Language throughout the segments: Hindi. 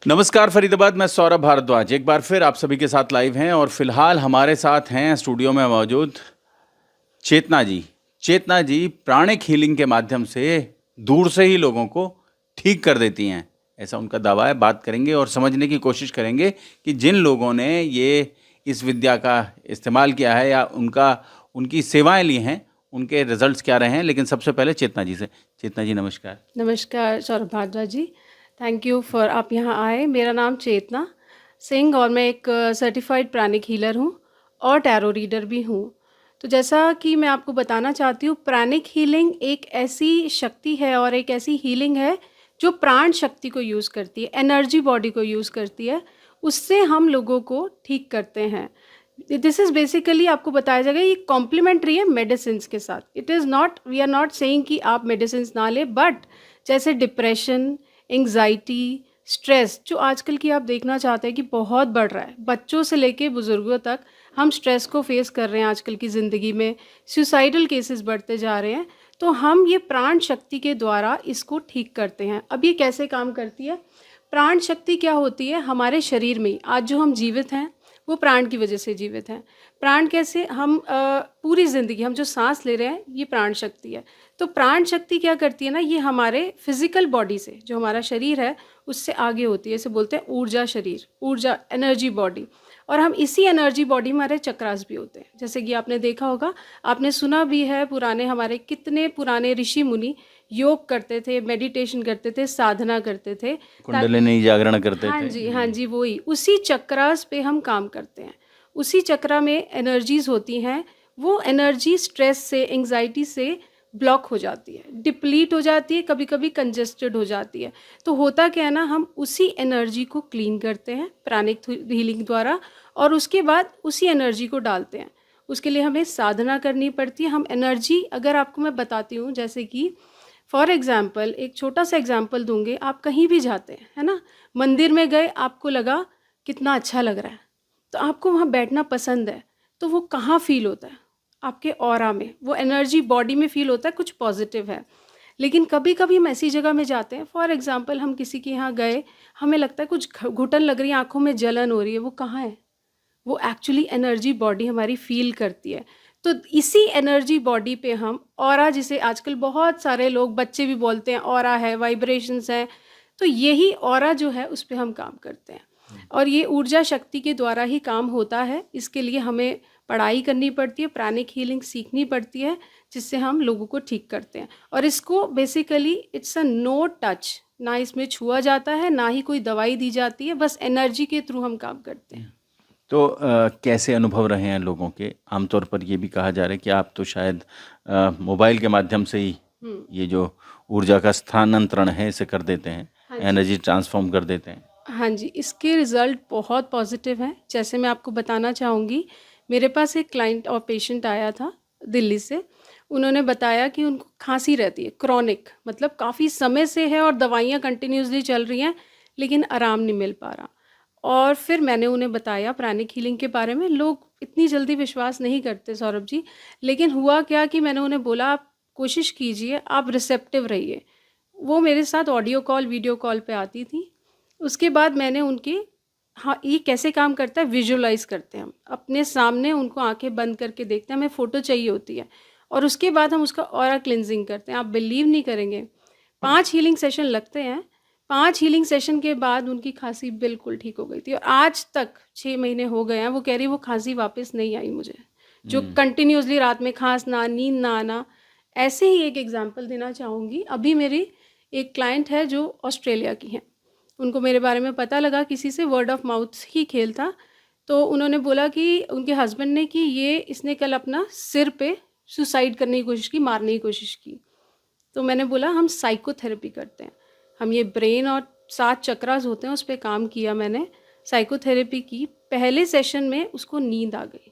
नमस्कार फरीदाबाद, मैं सौरभ भारद्वाज एक बार फिर आप सभी के साथ लाइव हैं और फिलहाल हमारे साथ हैं स्टूडियो में मौजूद चेतना जी। चेतना जी प्राणिक हीलिंग के माध्यम से दूर से ही लोगों को ठीक कर देती हैं, ऐसा उनका दावा है। बात करेंगे और समझने की कोशिश करेंगे कि जिन लोगों ने ये इस विद्या का इस्तेमाल किया है या उनकी सेवाएं ली हैं, उनके रिजल्ट्स क्या रहे हैं। लेकिन सबसे पहले चेतना जी से। चेतना जी नमस्कार। नमस्कार सौरभ भारद्वाज जी, थैंक यू फॉर आप यहाँ आए। मेरा नाम चेतना सिंह और मैं एक सर्टिफाइड प्राणिक हीलर हूँ और टैरो रीडर भी हूँ। तो जैसा कि मैं आपको बताना चाहती हूँ, प्राणिक हीलिंग एक ऐसी शक्ति है और एक ऐसी हीलिंग है जो प्राण शक्ति को यूज़ करती है, एनर्जी बॉडी को यूज़ करती है, उससे हम लोगों को ठीक करते हैं। दिस इज़ बेसिकली आपको बताया जाएगा ये कॉम्प्लीमेंट्री है मेडिसिन के साथ। It is not, we are not saying कि आप मेडिसिन ना लें, बट जैसे डिप्रेशन, एंग्जाइटी, स्ट्रेस जो आजकल की आप देखना चाहते हैं कि बहुत बढ़ रहा है, बच्चों से लेके बुज़ुर्गों तक हम स्ट्रेस को फेस कर रहे हैं आजकल की ज़िंदगी में। सुसाइडल केसेस बढ़ते जा रहे हैं, तो हम ये प्राण शक्ति के द्वारा इसको ठीक करते हैं। अब ये कैसे काम करती है? प्राण शक्ति क्या होती है? हमारे शरीर में आज जो हम जीवित हैं वो प्राण की वजह से जीवित हैं। प्राण कैसे? हम पूरी ज़िंदगी हम जो सांस ले रहे हैं ये प्राण शक्ति है। तो प्राण शक्ति क्या करती है ना, ये हमारे फिजिकल बॉडी से, जो हमारा शरीर है उससे आगे होती है। इसे बोलते हैं ऊर्जा शरीर, ऊर्जा एनर्जी बॉडी। और हम इसी एनर्जी बॉडी में हमारे चक्रास भी होते हैं। जैसे कि आपने देखा होगा, आपने सुना भी है, पुराने हमारे कितने पुराने ऋषि मुनि योग करते थे, मेडिटेशन करते थे, साधना करते थे, कुंडलिनी जागरण करते हाँ थे। जी, हाँ जी, वही उसी चक्रास पे हम काम करते हैं। उसी चक्रा में एनर्जीज होती हैं, वो एनर्जी स्ट्रेस से, एंग्जाइटी से ब्लॉक हो जाती है, डिप्लीट हो जाती है, कभी कभी कंजेस्टेड हो जाती है। तो होता क्या है ना, हम उसी एनर्जी को क्लीन करते हैं प्राणिक हीलिंग द्वारा और उसके बाद उसी एनर्जी को डालते हैं। उसके लिए हमें साधना करनी पड़ती है। हम एनर्जी, अगर आपको मैं बताती हूँ, जैसे कि फॉर एग्ज़ाम्पल एक छोटा सा एग्जाम्पल दूंगे। आप कहीं भी जाते हैं, है ना, मंदिर में गए, आपको लगा कितना अच्छा लग रहा है, तो आपको वहाँ बैठना पसंद है। तो वो कहाँ फील होता है? आपके ऑरा में, वो एनर्जी बॉडी में फील होता है, कुछ पॉजिटिव है। लेकिन कभी कभी हम ऐसी जगह में जाते हैं, फॉर एग्जाम्पल हम किसी के यहाँ गए, हमें लगता है कुछ घुटन लग रही है, आंखों में जलन हो रही है, वो कहाँ है? वो एक्चुअली एनर्जी बॉडी हमारी फील करती है। तो इसी एनर्जी बॉडी पे हम ऑरा, जिसे आजकल बहुत सारे लोग, बच्चे भी बोलते हैं ऑरा है, वाइब्रेशंस हैं, तो यही ऑरा जो है उस पे हम काम करते हैं। और ये ऊर्जा शक्ति के द्वारा ही काम होता है। इसके लिए हमें पढ़ाई करनी पड़ती है, प्राणिक हीलिंग सीखनी पड़ती है, जिससे हम लोगों को ठीक करते हैं। और इसको basically it's a no touch, ना इसमें छुआ जाता है, ना ही कोई दवाई दी जाती है, बस एनर्जी के थ्रू हम काम करते हैं। तो कैसे अनुभव रहे हैं लोगों के? आमतौर पर ये भी कहा जा रहा है कि आप तो शायद मोबाइल के माध्यम से ही ये जो ऊर्जा का स्थानांतरण है इसे कर देते हैं, हाँ जी, एनर्जी ट्रांसफॉर्म कर देते हैं। हाँ जी, इसके रिज़ल्ट बहुत पॉजिटिव हैं। जैसे मैं आपको बताना चाहूँगी, मेरे पास एक क्लाइंट और पेशेंट आया था दिल्ली से। उन्होंने बताया कि उनको खांसी रहती है, क्रॉनिक, मतलब काफ़ी समय से है और दवाइयाँ कंटिन्यूसली चल रही हैं, लेकिन आराम नहीं मिल पा रहा। और फिर मैंने उन्हें बताया प्राणिक हीलिंग के बारे में। लोग इतनी जल्दी विश्वास नहीं करते सौरभ जी, लेकिन हुआ क्या कि मैंने उन्हें बोला, आप कोशिश कीजिए, आप रिसेप्टिव रहिए। वो मेरे साथ ऑडियो कॉल, वीडियो कॉल पे आती थी। उसके बाद मैंने उनकी, हाँ, ये कैसे काम करता है, विजुअलाइज़ करते हैं हम अपने सामने, उनको आंखें बंद करके देखते हैं, हमें फ़ोटो चाहिए होती है, और उसके बाद हम उसका ऑरा क्लिनजिंग करते हैं। आप बिलीव नहीं करेंगे, 5 हीलिंग सेशन लगते हैं। 5 हीलिंग सेशन के बाद उनकी खांसी बिल्कुल ठीक हो गई थी और आज तक 6 महीने हो गए हैं, वो कह रही वो खांसी वापस नहीं आई मुझे, जो कंटिन्यूसली रात में खांसना, नींद ना आना। ऐसे ही एक एग्जांपल देना चाहूँगी। अभी मेरी एक क्लाइंट है जो ऑस्ट्रेलिया की हैं। उनको मेरे बारे में पता लगा किसी से, वर्ड ऑफ माउथ ही खेल था। तो उन्होंने बोला कि उनके हस्बैंड ने कि ये इसने कल अपना सिर पे सुसाइड करने की कोशिश की, मारने की कोशिश की। तो मैंने बोला हम साइकोथेरेपी करते हैं, हम ये ब्रेन और 7 चक्रास होते हैं उस पर काम किया मैंने, साइकोथेरेपी की। पहले सेशन में उसको नींद आ गई,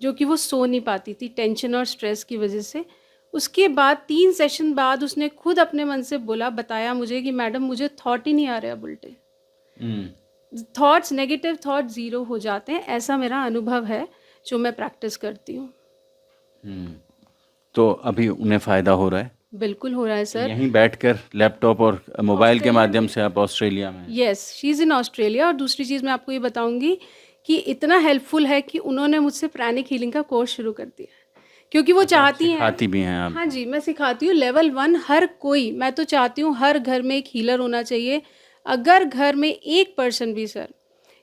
जो कि वो सो नहीं पाती थी टेंशन और स्ट्रेस की वजह से। उसके बाद 3 सेशन बाद उसने खुद अपने मन से बोला, बताया मुझे कि मैडम मुझे थॉट ही नहीं आ रहे अब उल्टे, थॉट्स, नेगेटिव थॉट ज़ीरो हो जाते हैं। ऐसा मेरा अनुभव है जो मैं प्रैक्टिस करती हूँ। तो अभी उन्हें फ़ायदा हो रहा है? बिल्कुल हो रहा है सर। यहीं बैठकर लैपटॉप और मोबाइल के ऑस्ट्रेलिया माध्यम में, से आप ऑस्ट्रेलिया में हैं। Yes, she is in Australia. और दूसरी चीज़ मैं आपको ये बताऊंगी कि इतना हेल्पफुल है कि उन्होंने मुझसे प्राणिक हीलिंग का कोर्स शुरू कर दिया, क्योंकि वो अच्छा, आप चाहती हैं। सिखाती भी हैं आप? हाँ जी, मैं सिखाती हूँ लेवल 1 हर कोई। मैं तो चाहती हूँ हर घर में एक हीलर होना चाहिए। अगर घर में एक पर्सन भी सर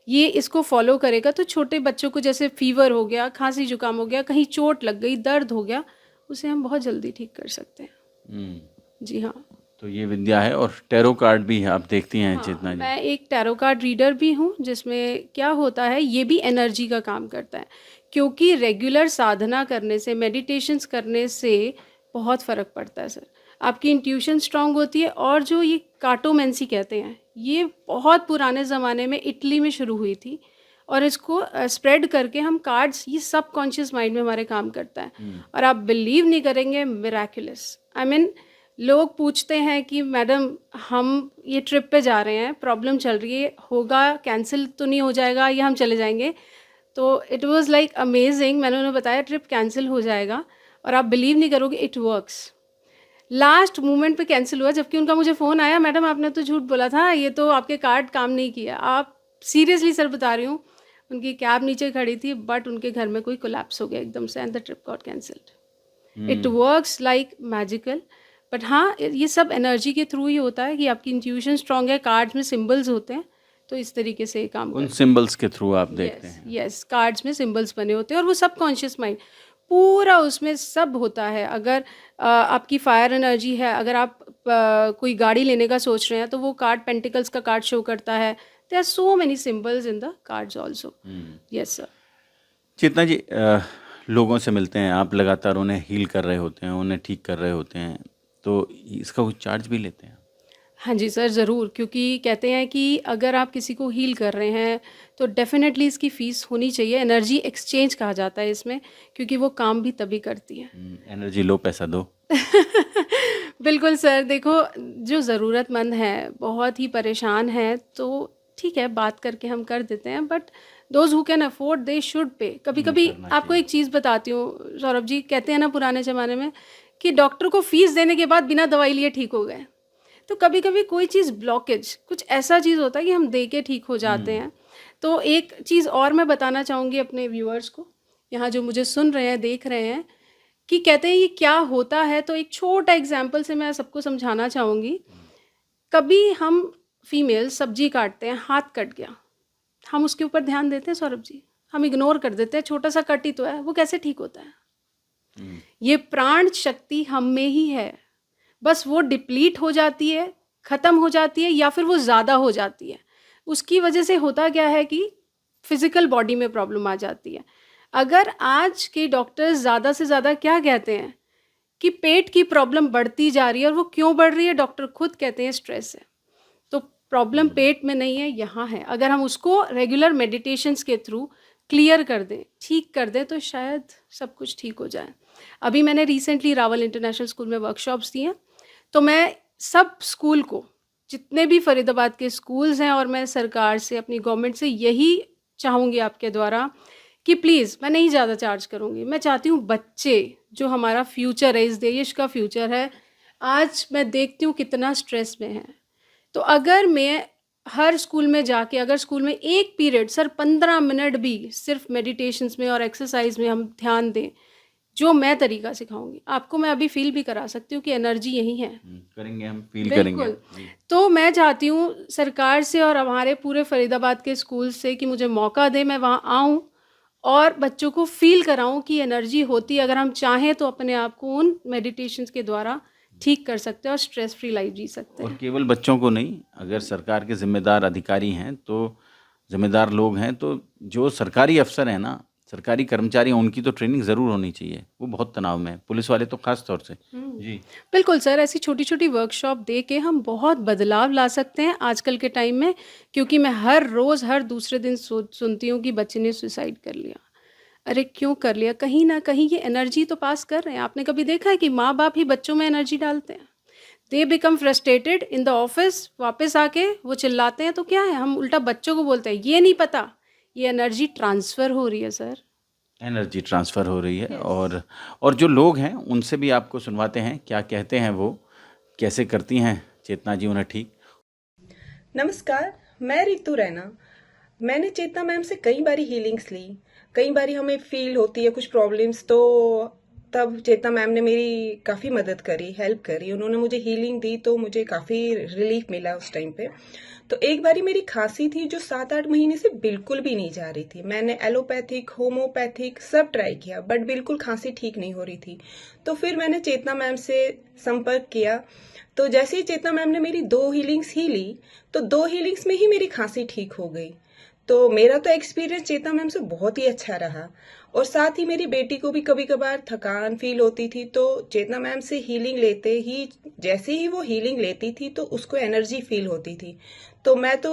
ये इसको फॉलो करेगा तो छोटे बच्चों को जैसे फीवर हो गया, खांसी जुकाम हो गया, कहीं चोट लग गई, दर्द हो गया, उसे हम बहुत जल्दी ठीक कर सकते हैं। जी हाँ। तो ये विद्या है और टैरो कार्ड भी आप देखती हैं हाँ, चेतना जी? मैं एक टैरो कार्ड रीडर भी हूँ, जिसमें क्या होता है, ये भी एनर्जी का काम करता है, क्योंकि रेगुलर साधना करने से, मेडिटेशंस करने से बहुत फ़र्क पड़ता है सर। आपकी इंट्यूशन स्ट्रांग होती है। और जो ये कार्टोमेंसी कहते हैं, ये बहुत पुराने ज़माने में इटली में शुरू हुई थी, और इसको स्प्रेड करके हम कार्ड्स, ये सबकॉन्शियस माइंड में हमारे काम करता है। और आप बिलीव नहीं करेंगे, मिराकुलस। आई मीन, लोग पूछते हैं कि मैडम हम ये ट्रिप पे जा रहे हैं, प्रॉब्लम चल रही है, होगा कैंसिल तो नहीं हो जाएगा या हम चले जाएंगे? तो इट वाज लाइक अमेजिंग। मैंने उन्हें बताया ट्रिप कैंसिल हो जाएगा, और आप बिलीव नहीं करोगे, इट वर्क्स। लास्ट मोमेंट पे कैंसिल हुआ, जबकि उनका मुझे फ़ोन आया, मैडम आपने तो झूठ बोला था, ये तो आपके कार्ड काम नहीं किया। आप सीरियसली सर बता रही हूँ, उनकी कैब नीचे खड़ी थी, बट उनके घर में कोई कोलैप्स हो गया एकदम से, and the trip got cancelled. It works like magical. But हाँ, ये सब एनर्जी के थ्रू ही होता है कि आपकी इंट्यूशन स्ट्रांग है, कार्ड्स में सिंबल्स होते हैं, तो इस तरीके से ये काम उन करता सिंबल्स के थ्रू आप है। देखते यस, हैं? यस, कार्ड्स में सिंबल्स बने होते हैं, और वो सबकॉन्शियस माइंड पूरा उसमें सब होता है। अगर आपकी फायर एनर्जी है, अगर आप कोई गाड़ी लेने का सोच रहे हैं, तो वो कार्ड पेंटिकल्स का कार्ड शो करता है। There are so many symbols in the cards also. Yes sir. Chetna ji, लोगों से मिलते हैं आप, लगातार उन्हें हील कर रहे होते हैं, उन्हें ठीक कर रहे होते हैं, तो इसका कुछ चार्ज भी लेते हैं? हाँ जी सर, ज़रूर। क्योंकि कहते हैं कि अगर आप किसी को हील कर रहे हैं तो डेफिनेटली इसकी फ़ीस होनी चाहिए। एनर्जी एक्सचेंज कहा जाता है इसमें, क्योंकि वो काम भी तभी करती है। एनर्जी लो, पैसा दो। बिल्कुल सर। देखो, जो ज़रूरतमंद है, बहुत ही परेशान है, तो ठीक है, बात करके हम कर देते हैं, but those who can afford they should pay. कभी-कभी करना आपको चाहिए। एक चीज़ बताती हूँ सौरभ जी, कहते हैं ना पुराने ज़माने में कि डॉक्टर को फ़ीस देने के बाद बिना दवाई लिए ठीक हो गए। तो कभी-कभी कोई चीज़ ब्लॉकेज, कुछ ऐसा चीज़ होता है कि हम दे के ठीक हो जाते हैं। तो एक चीज़ और मैं बताना चाहूँगी अपने व्यूअर्स को, यहाँ जो मुझे सुन रहे हैं, देख रहे हैं, कि कहते हैं ये क्या होता है, तो एक छोटा एग्जाम्पल से मैं सबको समझाना चाहूँगी। कभी हम फीमेल सब्जी काटते हैं, हाथ कट गया, हम उसके ऊपर ध्यान देते हैं सौरभ जी? हम इग्नोर कर देते हैं, छोटा सा कट ही तो है, वो कैसे ठीक होता है? ये प्राण शक्ति हम में ही है, बस वो डिप्लीट हो जाती है, ख़त्म हो जाती है, या फिर वो ज़्यादा हो जाती है। उसकी वजह से होता क्या है कि फिज़िकल बॉडी में प्रॉब्लम आ जाती है। अगर आज के डॉक्टर्स ज़्यादा से ज़्यादा क्या कहते हैं कि पेट की प्रॉब्लम बढ़ती जा रही है, और वो क्यों बढ़ रही है, डॉक्टर खुद कहते हैं स्ट्रेस है। तो प्रॉब्लम पेट में नहीं है, यहाँ है। अगर हम उसको रेगुलर मेडिटेशंस के थ्रू क्लियर कर दें, ठीक कर दें, तो शायद सब कुछ ठीक हो जाए। अभी मैंने रिसेंटली रावल इंटरनेशनल स्कूल में वर्कशॉप्स दी हैं, तो मैं सब स्कूल को, जितने भी फरीदाबाद के स्कूल्स हैं, और मैं सरकार से, अपनी गवर्नमेंट से यही चाहूँगी आपके द्वारा कि प्लीज़, मैं नहीं ज़्यादा चार्ज करूँगी। मैं चाहती हूँ बच्चे, जो हमारा फ्यूचर है, इस देश का फ्यूचर है, आज मैं देखती हूँ कितना स्ट्रेस में है। तो अगर मैं हर स्कूल में जाके, अगर स्कूल में एक पीरियड सर 15 मिनट भी सिर्फ मेडिटेशंस में और एक्सरसाइज में हम ध्यान दें, जो मैं तरीका सिखाऊंगी आपको, मैं अभी फील भी करा सकती हूँ कि एनर्जी यही है। करेंगे, हम फील करेंगे। बिल्कुल। तो मैं चाहती हूँ सरकार से और हमारे पूरे फरीदाबाद के स्कूल से कि मुझे मौका दे, मैं वहाँ आऊँ और बच्चों को फील कराऊँ कि एनर्जी होती है। अगर हम चाहें तो अपने आप को उन मेडिटेशंस के द्वारा ठीक कर सकते हैं और स्ट्रेस फ्री लाइफ जी सकते और हैं। केवल बच्चों को नहीं, अगर सरकार के जिम्मेदार अधिकारी हैं, तो जिम्मेदार लोग हैं, तो जो सरकारी अफसर हैं ना, सरकारी कर्मचारी हैं, उनकी तो ट्रेनिंग ज़रूर होनी चाहिए। वो बहुत तनाव में हैं, पुलिस वाले तो खास तौर से। जी। बिल्कुल सर, ऐसी छोटी-छोटी वर्कशॉप दे के हम बहुत बदलाव ला सकते हैं आजकल के टाइम में, क्योंकि मैं हर रोज़, हर दूसरे दिन सुनती हूँ कि बच्चे ने सुसाइड कर लिया। अरे क्यों कर लिया? कहीं न कहीं ये एनर्जी तो पास कर रहे हैं। आपने कभी देखा है कि माँ-बाप ही बच्चों में एनर्जी डालते हैं? They become frustrated in the office, वापस आके वो चिल्लाते हैं, तो क्या है, हम उल्टा बच्चों को बोलते हैं, ये नहीं पता, ये एनर्जी ट्रांसफ़र हो रही है सर। एनर्जी ट्रांसफ़र हो रही है और जो लोग हैं उनसे भी आपको सुनवाते हैं क्या कहते हैं वो, कैसे करती हैं चेतना जी उन्हें ठीक। नमस्कार, मैं रितु रैना। मैंने चेतना मैम से कई बारी हीलिंग्स ली। कई बारी हमें फील होती है कुछ प्रॉब्लम्स, तो तब चेतना मैम ने मेरी काफ़ी मदद करी, हेल्प करी। उन्होंने मुझे हीलिंग दी तो मुझे काफ़ी रिलीफ मिला उस टाइम पे। तो एक बारी मेरी खांसी थी जो 7-8 महीने से बिल्कुल भी नहीं जा रही थी। मैंने एलोपैथिक, होम्योपैथिक सब ट्राई किया, बट बिल्कुल खांसी ठीक नहीं हो रही थी। तो फिर मैंने चेतना मैम से संपर्क किया। तो जैसे ही चेतना मैम ने मेरी 2 हीलिंग्स ही ली, तो 2 हीलिंग्स में ही मेरी खांसी ठीक हो गई। तो मेरा तो एक्सपीरियंस चेतना मैम से बहुत ही अच्छा रहा। और साथ ही मेरी बेटी को भी कभी कभार थकान फील होती थी, तो चेतना मैम से हीलिंग लेते ही, जैसे ही वो हीलिंग लेती थी तो उसको एनर्जी फील होती थी। तो मैं तो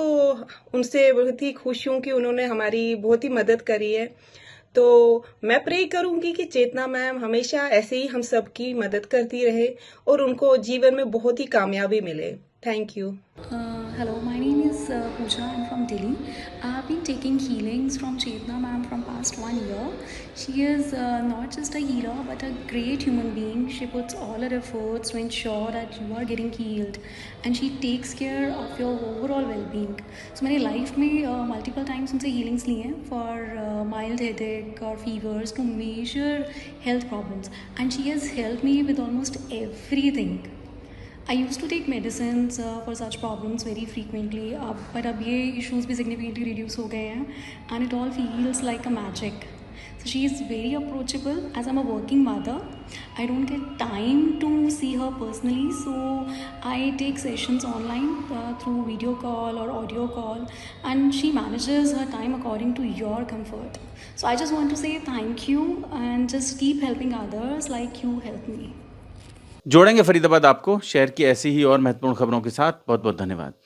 उनसे बहुत ही खुश हूँ कि उन्होंने हमारी बहुत ही मदद करी है। तो मैं प्रे करूंगी कि चेतना मैम हमेशा ऐसे ही हम सबकी मदद करती रहे और उनको जीवन में बहुत ही कामयाबी मिले। Thank you. Hello, my name is Pooja. I'm from Delhi. I've been taking healings from Chetna ma'am from past 1 year. She is not just a healer but a great human being. She puts all her efforts to ensure that you are getting healed, and she takes care of your overall well-being. So मैंने लाइफ में मल्टीपल टाइम्स उनसे हीलिंग्स ली हैं फॉर माइल्ड हेडेक और fevers to major health problems, and she has help me with almost everything. I used to take medicines for such problems very frequently, but अब ये issues भी significantly reduce हो गए हैं, and it all feels like a magic. So she is very approachable. As I'm a working mother, I don't get time to see her personally, so I take sessions online through video call or audio call, and she manages her time according to your comfort. So I just want to say thank you and just keep helping others like you help me. जोड़ेंगे फरीदाबाद आपको शहर की ऐसी ही और महत्वपूर्ण खबरों के साथ। बहुत बहुत धन्यवाद।